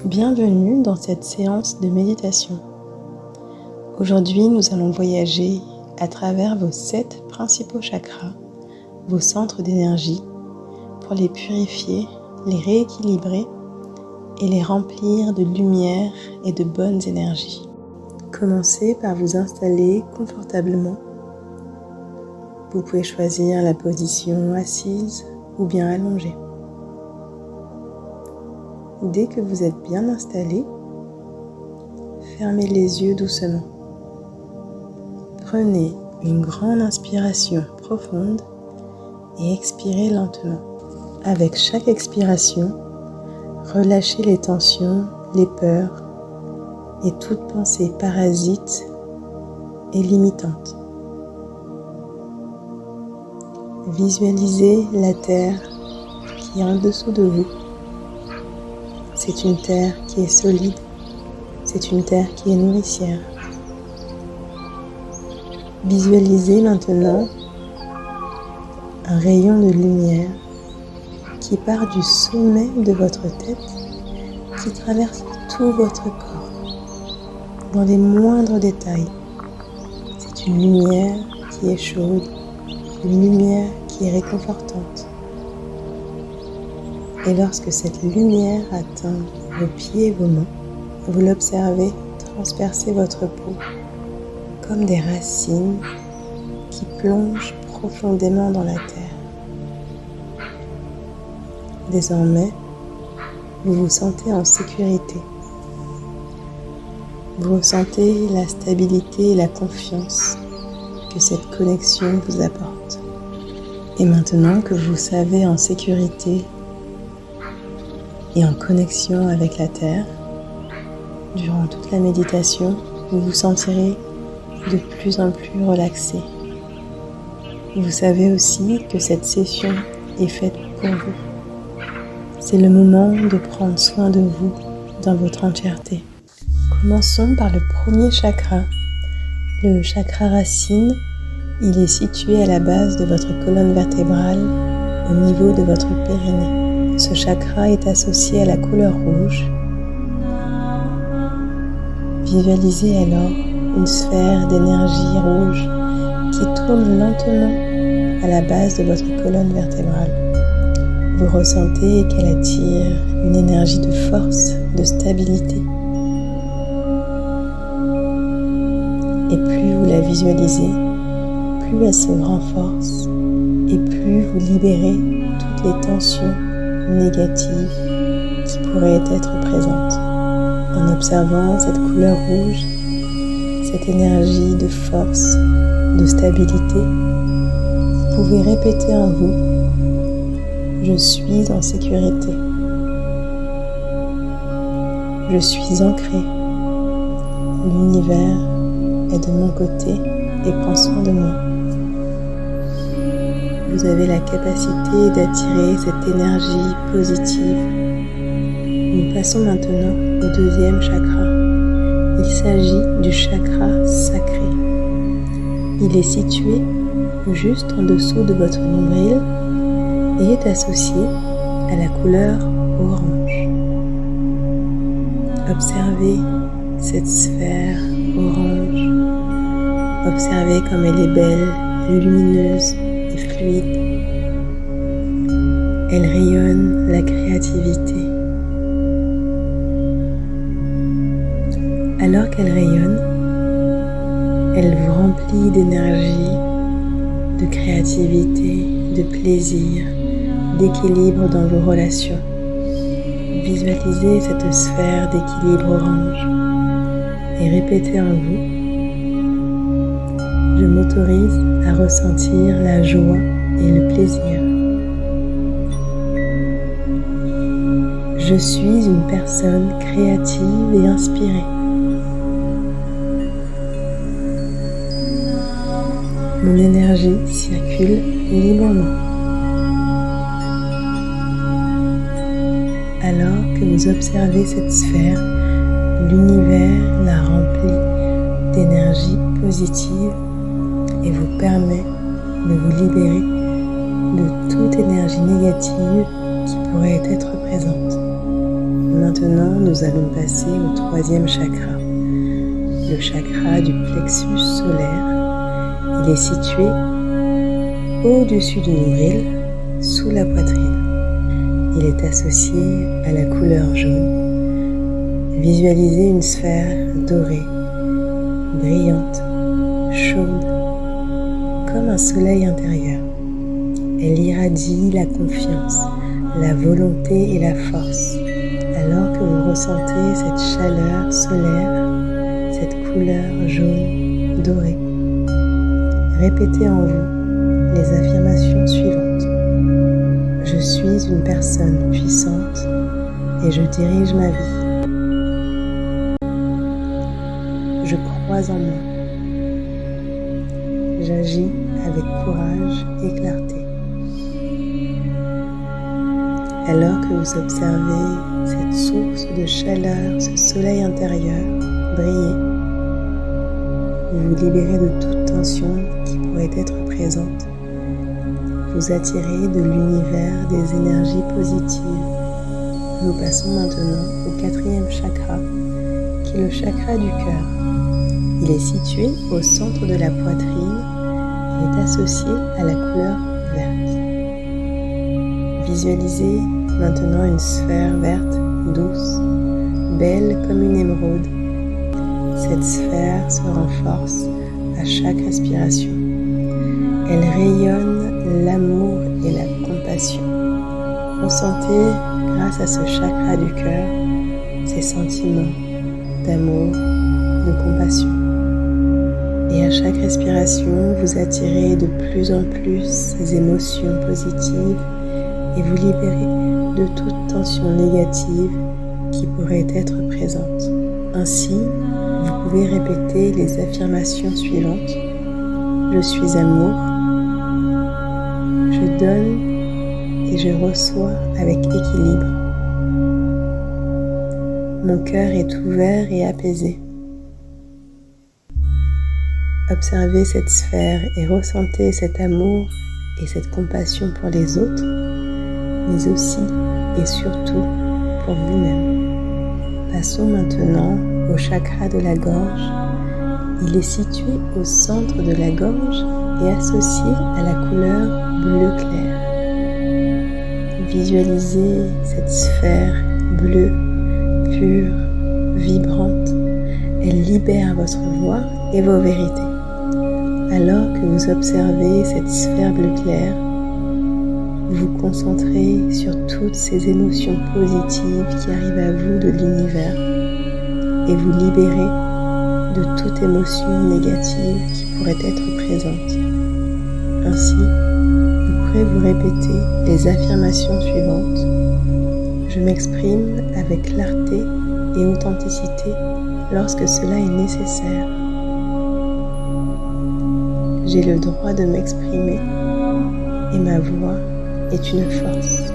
Bienvenue dans cette séance de méditation. Aujourd'hui, nous allons voyager à travers vos 7 principaux chakras, vos centres d'énergie, pour les purifier, les rééquilibrer et les remplir de lumière et de bonnes énergies. Commencez par vous installer confortablement. Vous pouvez choisir la position assise ou bien allongée. Dès que vous êtes bien installé, fermez les yeux doucement. Prenez une grande inspiration profonde et expirez lentement. Avec chaque expiration, relâchez les tensions, les peurs et toute pensée parasite et limitante. Visualisez la terre qui est en dessous de vous. C'est une terre qui est solide, c'est une terre qui est nourricière. Visualisez maintenant un rayon de lumière qui part du sommet de votre tête, qui traverse tout votre corps, dans les moindres détails. C'est une lumière qui est chaude, une lumière qui est réconfortante. Et lorsque cette lumière atteint vos pieds et vos mains, vous l'observez transpercer votre peau comme des racines qui plongent profondément dans la terre. Désormais, vous vous sentez en sécurité. Vous ressentez la stabilité et la confiance que cette connexion vous apporte. Et maintenant que vous savez en sécurité et en connexion avec la terre, durant toute la méditation, vous vous sentirez de plus en plus relaxé. Vous savez aussi que cette session est faite pour vous. C'est le moment de prendre soin de vous dans votre entièreté. Commençons par le premier chakra, le chakra racine. Il est situé à la base de votre colonne vertébrale, au niveau de votre périnée. Ce chakra est associé à la couleur rouge. Visualisez alors une sphère d'énergie rouge qui tourne lentement à la base de votre colonne vertébrale. Vous ressentez qu'elle attire une énergie de force, de stabilité. Et plus vous la visualisez, plus elle se renforce et plus vous libérez toutes les tensions négatives qui pourraient être présentes. En observant cette couleur rouge, cette énergie de force, de stabilité, vous pouvez répéter en vous: je suis en sécurité. Je suis ancré. L'univers est de mon côté et prend soin de moi. Vous avez la capacité d'attirer cette énergie positive. Nous passons maintenant au deuxième chakra. Il s'agit du chakra sacré. Il est situé juste en dessous de votre nombril et est associé à la couleur orange. Observez cette sphère orange. Observez comme elle est belle, lumineuse et fluide. Elle rayonne la créativité. Alors qu'elle rayonne, elle vous remplit d'énergie, de créativité, de plaisir, d'équilibre dans vos relations. Visualisez cette sphère d'équilibre orange et répétez en vous: je m'autorise à ressentir la joie et le plaisir. Je suis une personne créative et inspirée. Mon énergie circule librement. Alors que vous observez cette sphère, l'univers la remplit d'énergie positive et vous permet de vous libérer de toute énergie négative qui pourrait être présente. Maintenant, nous allons passer au troisième chakra, le chakra du plexus solaire. Il est situé au-dessus du nombril, sous la poitrine. Il est associé à la couleur jaune. Visualisez une sphère dorée, brillante, chaude, comme un soleil intérieur. Elle irradie la confiance, la volonté et la force, alors que vous ressentez cette chaleur solaire, cette couleur jaune dorée. Répétez en vous les affirmations suivantes. Je suis une personne puissante et je dirige ma vie. Je crois en moi. J'agis avec courage et clarté. Alors que vous observez cette source de chaleur, ce soleil intérieur briller, vous vous libérez de toute tension qui pourrait être présente. Vous attirez de l'univers des énergies positives. Nous passons maintenant au quatrième chakra, qui est le chakra du cœur. Il est situé au centre de la poitrine et est associé à la couleur verte. Visualisez maintenant une sphère verte, douce, belle comme une émeraude. Cette sphère se renforce à chaque respiration. Elle rayonne l'amour et la compassion. Ressentez, grâce à ce chakra du cœur, ces sentiments d'amour, de compassion. Et à chaque respiration, vous attirez de plus en plus ces émotions positives et vous libérez de toute tension négative qui pourrait être présente. Ainsi, vous pouvez répéter les affirmations suivantes. Je suis amour. Je donne et je reçois avec équilibre. Mon cœur est ouvert et apaisé. Observez cette sphère et ressentez cet amour et cette compassion pour les autres, mais aussi et surtout pour vous-même. Passons maintenant au chakra de la gorge. Il est situé au centre de la gorge et associé à la couleur bleu clair. Visualisez cette sphère bleue, pure, vibrante. Elle libère votre voix et vos vérités. Alors que vous observez cette sphère bleu clair, vous vous concentrez sur toutes ces émotions positives qui arrivent à vous de l'univers et vous libérez de toute émotion négative qui pourrait être présente. Ainsi, vous pourrez vous répéter les affirmations suivantes. Je m'exprime avec clarté et authenticité lorsque cela est nécessaire. J'ai le droit de m'exprimer et ma voix est une force.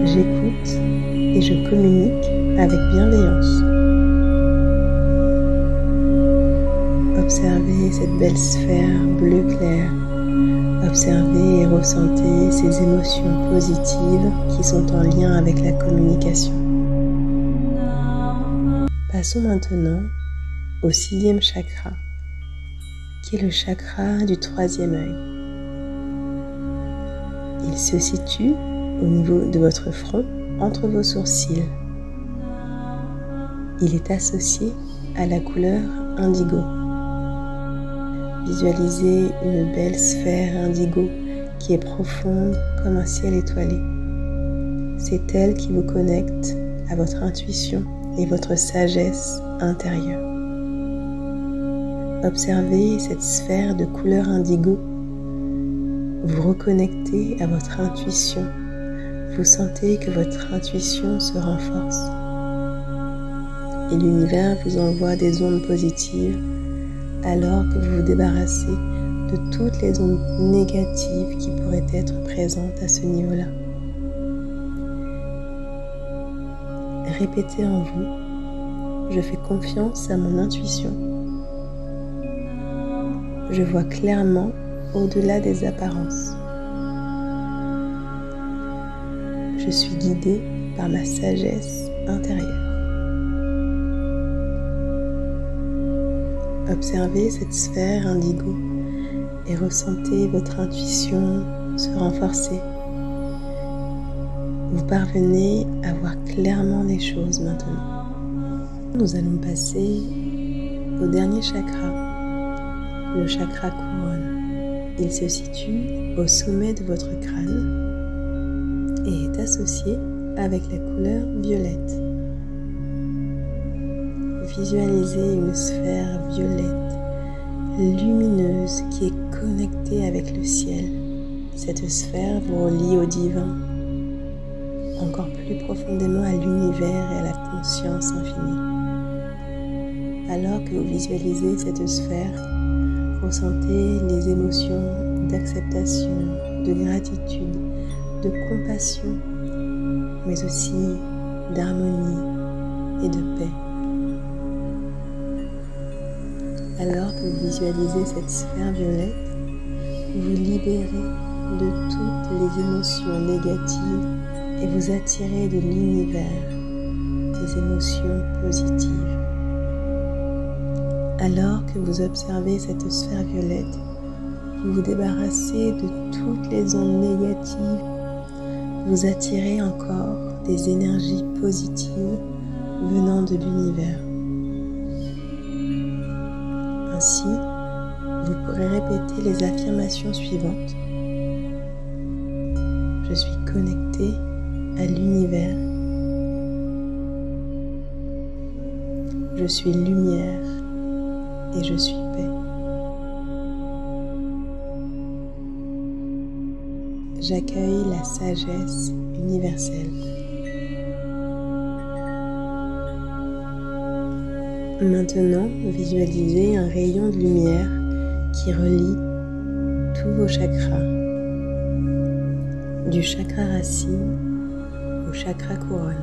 J'écoute et je communique avec bienveillance. Observez cette belle sphère bleu clair. Observez et ressentez ces émotions positives qui sont en lien avec la communication. Passons maintenant au 6e chakra, qui est le chakra du 3e œil. Il se situe au niveau de votre front, entre vos sourcils. Il est associé à la couleur indigo. Visualisez une belle sphère indigo qui est profonde comme un ciel étoilé. C'est elle qui vous connecte à votre intuition et votre sagesse intérieure. Observez cette sphère de couleur indigo. Vous reconnectez à votre intuition. Vous sentez que votre intuition se renforce. Et l'univers vous envoie des ondes positives alors que vous vous débarrassez de toutes les ondes négatives qui pourraient être présentes à ce niveau-là. Répétez en vous, je fais confiance à mon intuition. Je vois clairement au-delà des apparences. Je suis guidée par ma sagesse intérieure. Observez cette sphère indigo et ressentez votre intuition se renforcer. Vous parvenez à voir clairement les choses maintenant. Nous allons passer au dernier chakra, le chakra couronne. Il se situe au sommet de votre crâne et est associé avec la couleur violette. Visualisez une sphère violette, lumineuse, qui est connectée avec le ciel. Cette sphère vous relie au divin, encore plus profondément à l'univers et à la conscience infinie. Alors que vous visualisez cette sphère, ressentez les émotions d'acceptation, de gratitude, de compassion, mais aussi d'harmonie et de paix. Alors que vous visualisez cette sphère violette, vous vous libérez de toutes les émotions négatives et vous attirez de l'univers des émotions positives. Alors que vous observez cette sphère violette, vous vous débarrassez de toutes les ondes négatives, vous attirez encore des énergies positives venant de l'univers. Ainsi, vous pourrez répéter les affirmations suivantes. Je suis connecté à l'univers. Je suis lumière et je suis paix. J'accueille la sagesse universelle. Maintenant, visualisez un rayon de lumière qui relie tous vos chakras, du chakra racine au chakra couronne.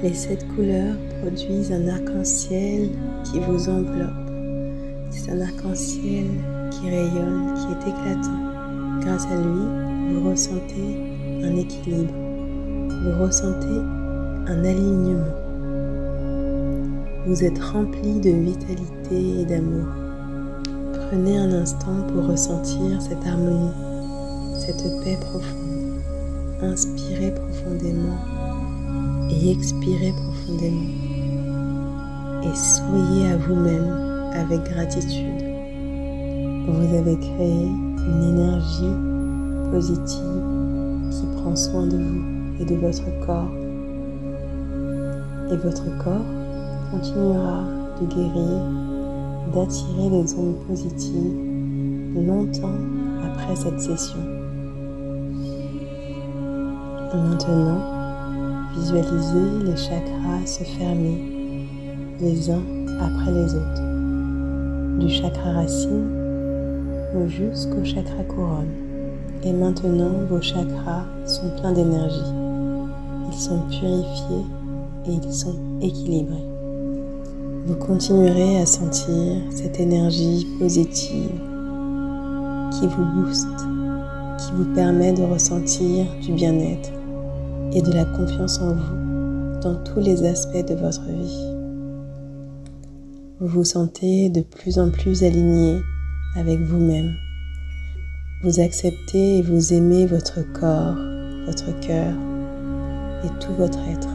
Les 7 couleurs produisent un arc-en-ciel qui vous enveloppe. C'est un arc-en-ciel qui rayonne, qui est éclatant. Grâce à lui, vous ressentez un équilibre, vous ressentez un alignement. Vous êtes rempli de vitalité et d'amour. Prenez un instant pour ressentir cette harmonie, cette paix profonde. Inspirez profondément et expirez profondément. Et souriez à vous-même avec gratitude. Vous avez créé une énergie positive qui prend soin de vous et de votre corps. Et votre corps continuera de guérir, d'attirer des ondes positives longtemps après cette session. Maintenant, visualisez les chakras se fermer les uns après les autres, du chakra racine jusqu'au chakra couronne. Et maintenant, vos chakras sont pleins d'énergie. Ils sont purifiés et ils sont équilibrés. Vous continuerez à sentir cette énergie positive qui vous booste, qui vous permet de ressentir du bien-être et de la confiance en vous dans tous les aspects de votre vie. Vous vous sentez de plus en plus aligné avec vous-même. Vous acceptez et vous aimez votre corps, votre cœur et tout votre être.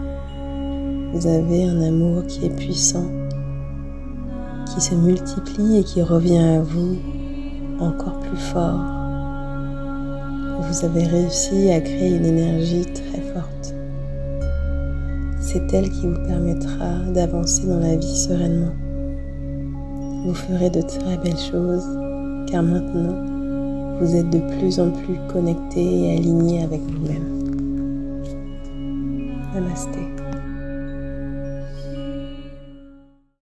Vous avez un amour qui est puissant, qui se multiplie et qui revient à vous encore plus fort. Vous avez réussi à créer une énergie très forte. C'est elle qui vous permettra d'avancer dans la vie sereinement. Vous ferez de très belles choses, car maintenant, vous êtes de plus en plus connecté et aligné avec vous-même. Namasté.